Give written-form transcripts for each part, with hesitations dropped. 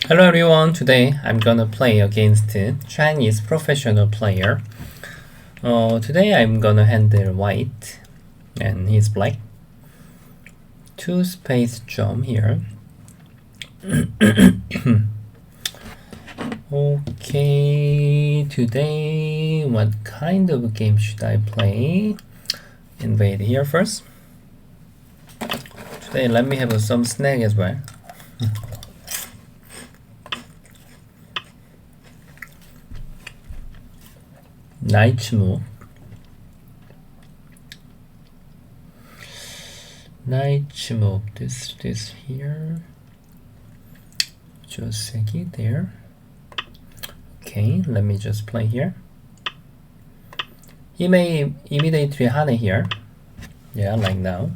Hello everyone, today I'm gonna play against Chinese professional player. Today I'm gonna handle white and he's black. 2 space jump here. Okay, today what kind of game should I play? Invade here first. Today let me have some snack as well. Knight move. Knight move. This here. Joseki there. Okay, let me just play here. He may immediately hane here. Yeah, like now.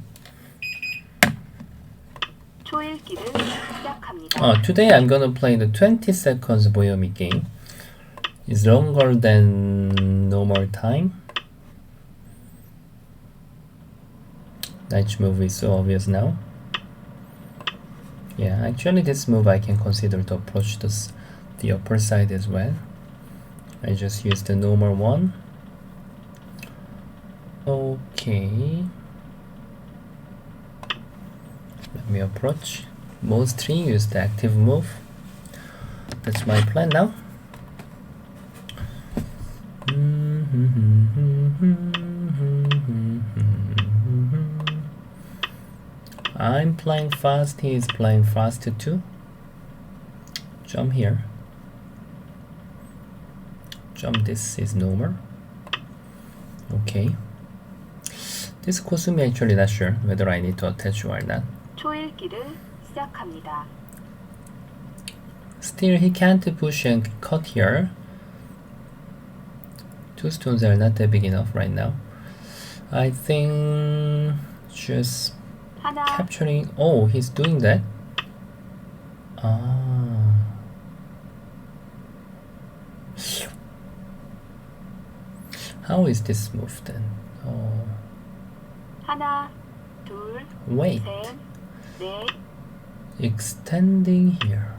Today I'm gonna play the 20 seconds Boyomi game. It's longer than normal time. Knight move is so obvious now. Yeah, actually this move I can consider to approach the upper side as well. I just used the normal one. Okay. Let me approach. Mostly use the active move. That's my plan now. I'm playing fast, he is playing fast too. Jump here. Jump, this is normal. Okay. This Kosumi actually not sure whether I need to attach or not. Still he can't push and cut here. 2 stones are not that big enough right now. I think just capturing. Oh, he's doing that. How is this move then? Wait. Extending here.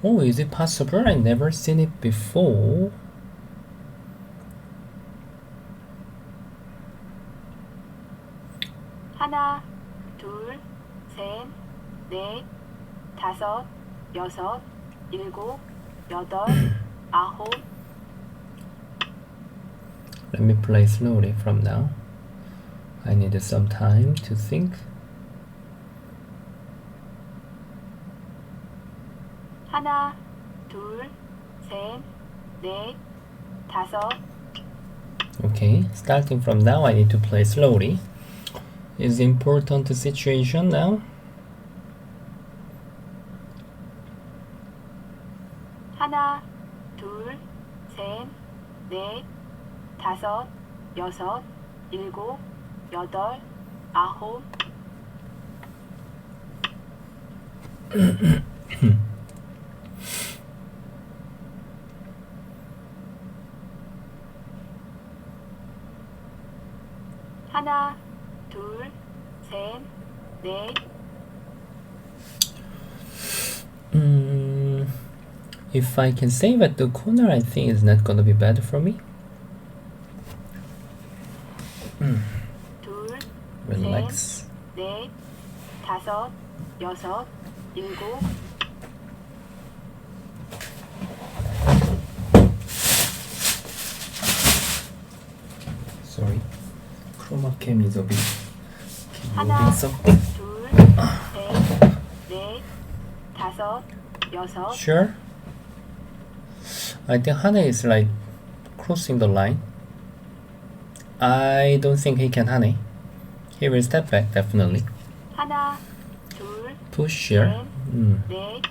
Oh, is it possible? I never seen it before. 하나, 둘, 셋, 넷, 다섯, 여섯, 일곱, 여덟, 아홉. Let me play slowly from now. I needed some time to think. 하나, 둘, 셋, 넷, 다섯. Okay, starting from now I need to play slowly. Is important situation now. 하나, 둘, 셋, 넷, 다섯, 여섯, 일곱, 여덟, 아홉. 하나, 둘, 셋, 넷. If I can save at the corner, I think it's not gonna be bad for me. 둘, Relax. 셋, 넷, 다섯, 여섯, 일곱. Sorry. Chroma cam is a bit 하나, moving something. 둘, 셋, 넷, 다섯, 여섯. Sure. I think Hane is like crossing the line. I don't think he can Hane. He will step back definitely. 하나, 둘, Push here. 넷.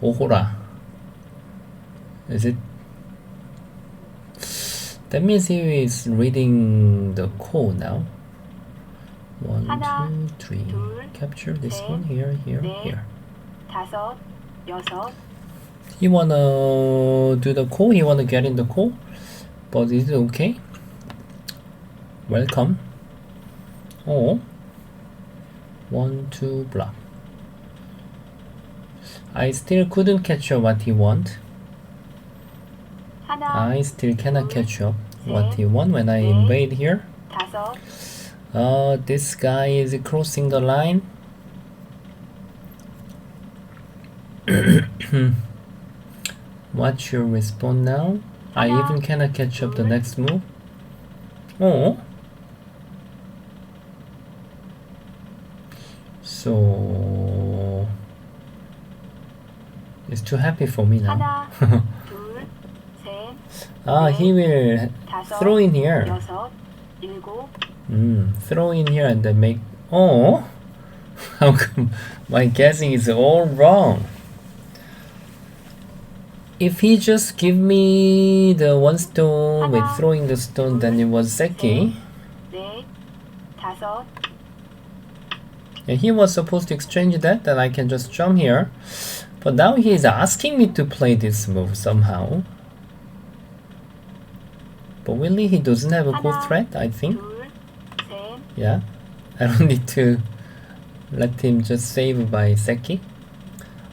Ohora. Is it? That means he is reading the code now. 1, 2, 3. Capture this one here, here, here. 다섯, 여섯. He wanna do the call, he wanna get in the call, but is it okay? Welcome. Oh, 1, 2 block. I still couldn't catch up what he want. 하나, I still cannot 둘, catch up what 셋, he want when I 넷, invade here. 다섯, This guy is crossing the line. What's your response now? I 하나, even cannot catch up the 둘, next move. Oh. So it's too happy for me now. 하나, 둘, 셋, He will 다섯, throw in here. 여섯, 일곱, Throw in here and then make. Oh, how come my guessing is all wrong? If he just give me the one stone with throwing the stone, then it was Seki. 넷, 다섯, And he was supposed to exchange that, then I can just jump here. But now he is asking me to play this move somehow. But really, he doesn't have a good threat, I think. 둘, 셋, Yeah, I don't need to let him just save by Seki.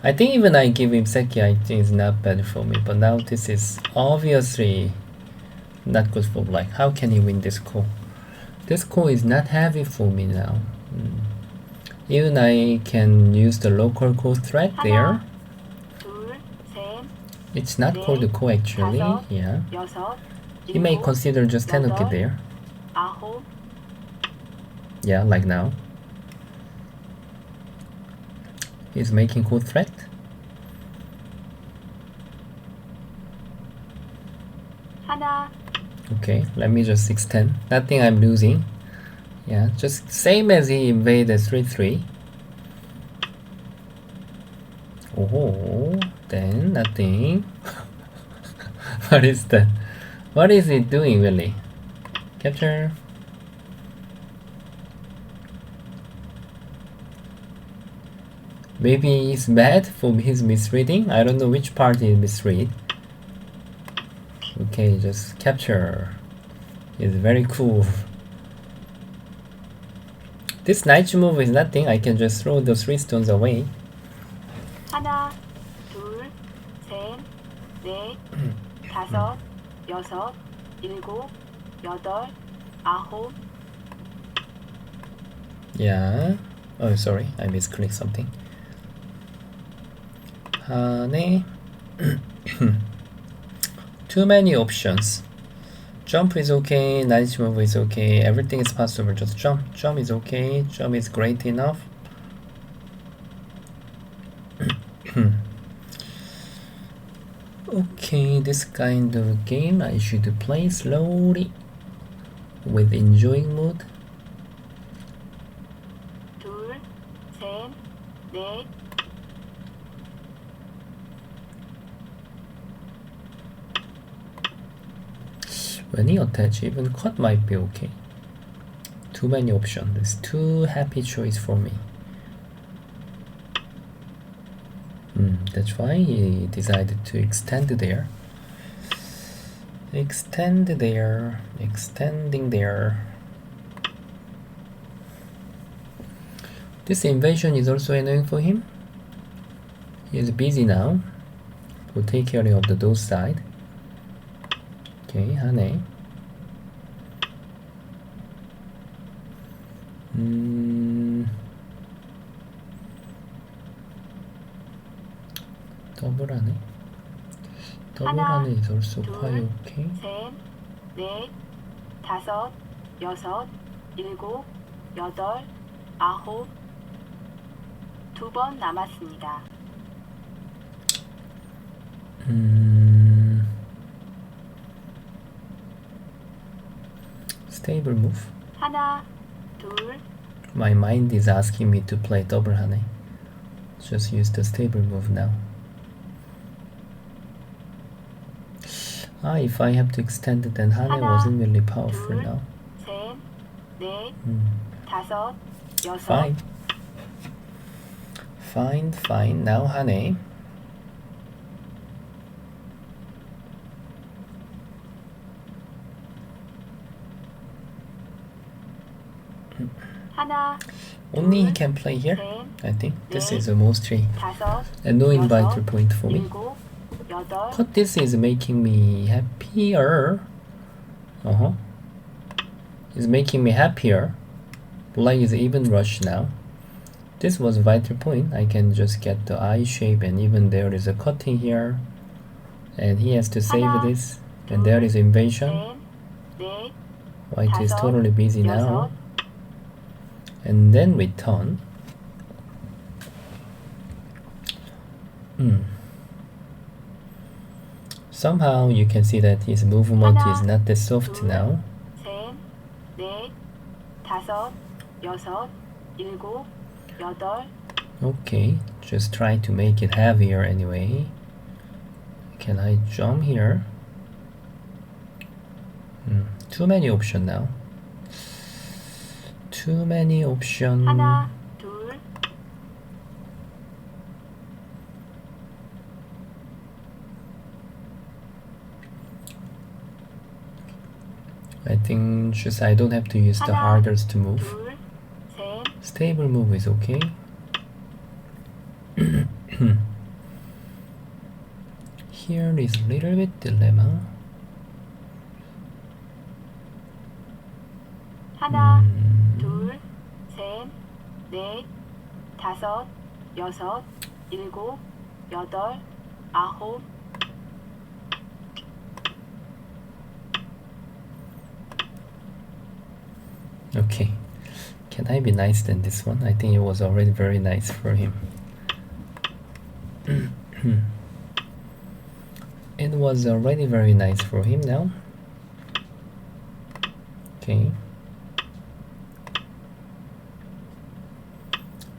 I think even I give him Seki, I think it's not bad for me. But now this is obviously not good for black. How can he win this call? This call is not heavy for me now. Even I can use the local call threat there. 둘, 셋, It's not called a call actually. 다섯, Yeah. 여섯, He may 일곱, consider just tenuki 여덟, there. 아홉, Yeah, like now. He's making call threat. 하나, Okay, let me just extend. Nothing I'm losing. Yeah, just same as he invaded 3-3. Oh, then nothing. What is that? What is it doing really? Capture. Maybe he's bad for his misreading. I don't know which part he misread. Okay, just capture. It's very cool. This knight move is nothing. I can just throw the 3 stones away. 하나, 둘, 셋, 넷, 다섯, 여섯, 일곱, 여덟, 아홉, Yeah. Oh, sorry. I misclicked something. 네. Too many options. Jump is okay, knight move is okay, everything is possible, just jump. Jump is okay, jump is great enough. Okay, this kind of game I should play slowly with enjoying mood. 둘, 셋, 넷, When he attach, even cut might be okay. Too many options. It's too happy choice for me. That's why he decided to extend there. Extend there. Extending there. This invasion is also annoying for him. He is busy now. We'll take care of the those side. Okay, 하네. 더블하네. 더블하네 is also quite okay. 셋, 넷, 다섯, 여섯, 일곱, 여덟, 아홉, 두 번 남았습니다. Stable move. 하나, 둘, My mind is asking me to play double honey. Just use the stable move now. If I have to extend it, then honey wasn't really powerful 둘, now. 셋, 넷, 다섯, 여섯, Fine. Fine. Now honey. 하나, Only he can play here. I think this is mostly 다섯, a no 여섯, inviter point for me. 일곱, 여덟, Cut this is making me happier. It's making me happier. Black is even rush now. This was vital point. I can just get the eye shape, and even there is a cutting here. And he has to save this. And there is invasion. 셋, 넷, White is 다섯, totally busy now. 여섯. And then we turn. Somehow you can see that his movement is not that soft now. 셋, 넷, 다섯, 여섯, 일곱, 여덟. Okay, just try to make it heavier anyway. Can I jump here? Too many options now. Too many options. 하나, 둘. I think just I don't have to use the 하나, hardest move. 둘, 셋. Stable move is okay. Here is a little bit dilemma. 하나, 둘, 셋, 넷, 다섯, 여섯, 일곱, 여덟, 아홉. Okay, can I be nice than this one? I think it was already very nice for him. It was already very nice for him now. Okay.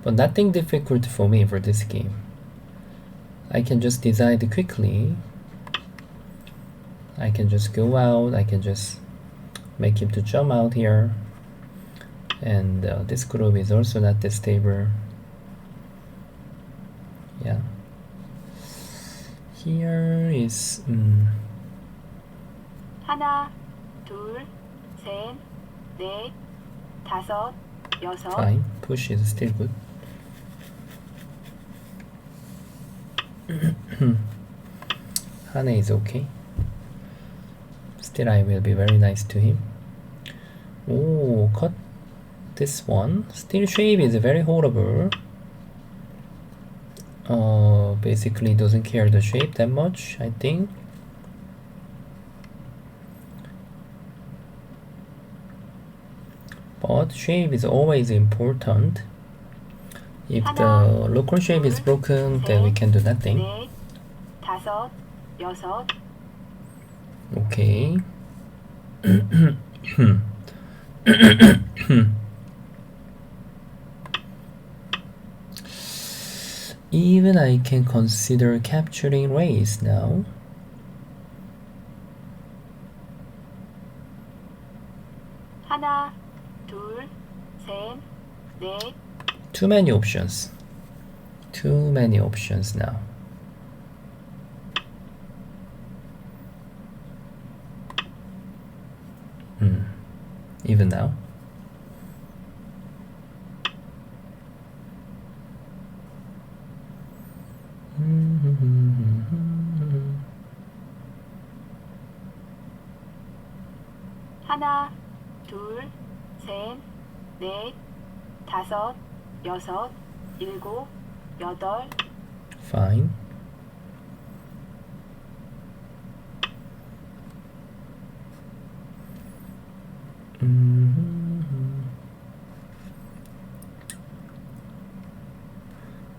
But nothing difficult for me for this game. I can just decide quickly. I can just go out, I can just make him to jump out here. And this group is also not that stable. Yeah. Here is 하나, 둘, 셋, 넷, 다섯, 여섯. fine. Push is still good. Hane is okay. Still I will be very nice to him. Oh, cut this one. Still shape is very horrible. Basically doesn't care the shape that much, I think. But shape is always important. If the local shape is broken, then we can do nothing. 넷, 다섯, 여섯. Okay. Even I can consider capturing race now. 하나, 둘, 셋, 넷. Too many options. Too many options now. Even now. 하나, 둘, 셋, 넷, 다섯, 여섯, 일곱, 여덟. Fine.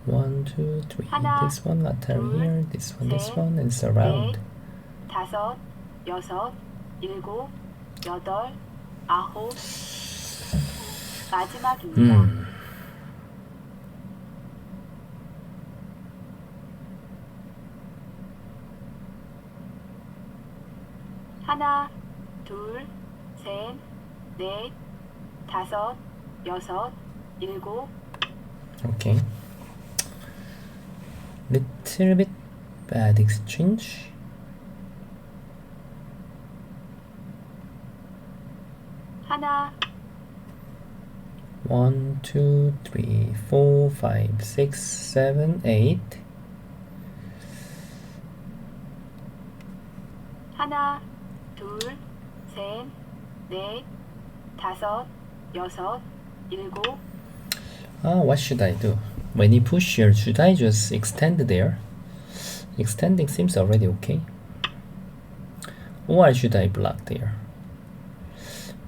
One, two, three. 하나, This one, lateral 둘, here. This 셋, one, and surround. 넷, 다섯, 여섯, 일곱, 여덟, 아홉. 마지막입니다. 하나, 둘, 셋, 넷, 다섯, 여섯, 일곱. Okay. Little bit bad exchange. 하나, 1, 2, 3, 4, 5, 6, 7, 8. 하나, 둘, 셋, 넷, 다섯, 여섯, 일곱. What should I do? When you push here, should I just extend there? Extending seems already okay. Or should I block there?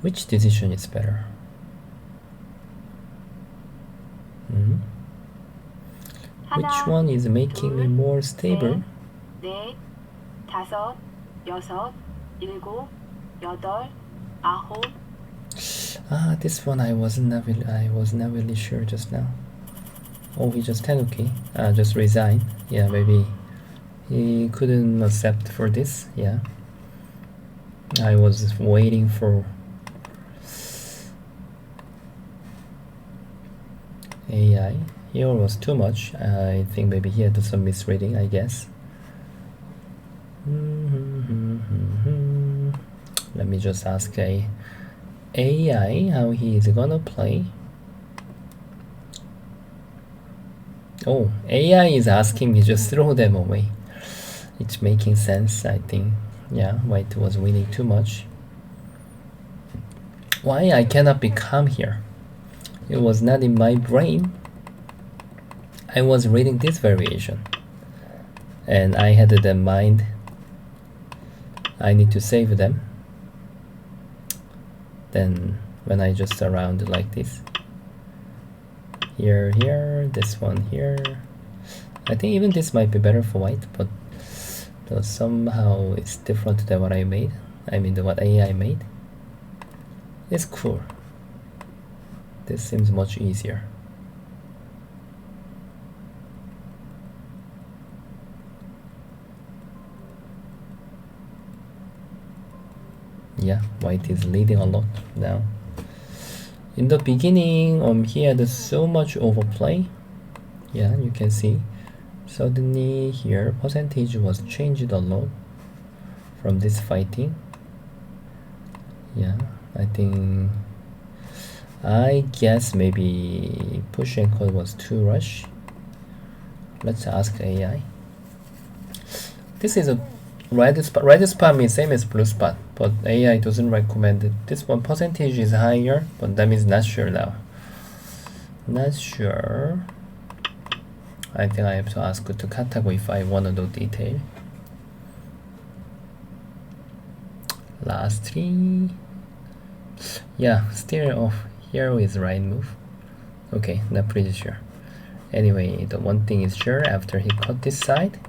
Which decision is better? Which one is making me more stable? 넷, 다섯, 여섯, 일곱, 여덟, 아홉. This one I was not really sure just now. Oh, he just 10 okay. Just resign. Yeah, maybe he couldn't accept for this. Yeah. I was waiting for AI. Here was too much. I think maybe he had some misreading, I guess. Let me just ask AI how he is gonna play. Oh, AI is asking me just throw them away. It's making sense, I think. Yeah, white was winning too much. Why I cannot be calm here? It was not in my brain. I was reading this variation, and I had it in mind. I need to save them. Then when I just surround it like this, here, this one here, I think even this might be better for white, but somehow it's different than what I made. I mean what AI made. It's cool. This seems much easier. Yeah, white is leading a lot now. In the beginning, he had so much overplay. Yeah, you can see. Suddenly here, percentage was changed a lot from this fighting. Yeah, I guess maybe push and call was too rush. Let's ask AI. This is a red spot means same as blue spot, but AI doesn't recommend it. This one percentage is higher, but that means not sure now. Not sure. I think I have to ask to Katago if I want to know detail. Last three. Yeah, still off. Here is right move. Okay, not pretty sure. Anyway, the one thing is sure, after he cut this side,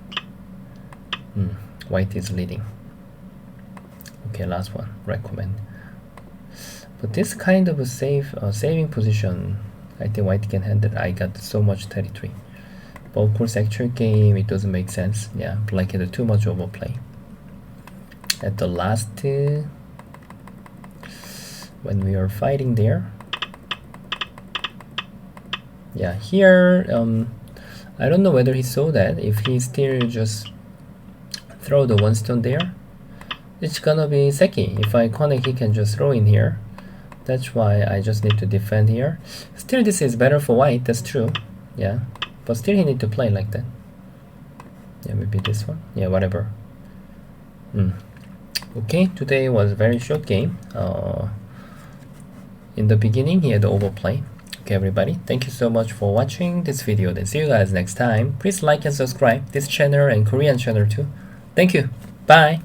white is leading. Okay, last one, recommend. But this kind of a saving position, I think white can handle. I got so much territory. But of course, actual game, it doesn't make sense. Yeah, black had too much overplay. At the last, when we are fighting there, yeah, here, I don't know whether he saw that. If he still just throw the one stone there, it's gonna be seki. If I connect, he can just throw in here. That's why I just need to defend here. Still, this is better for white, that's true. Yeah, but still he need to play like that. Yeah, maybe this one. Yeah, whatever. Okay, today was a very short game. In the beginning, he had overplay. Okay, everybody, thank you so much for watching this video. Then see you guys next time. Please like and subscribe this channel and Korean channel too. Thank you. Bye.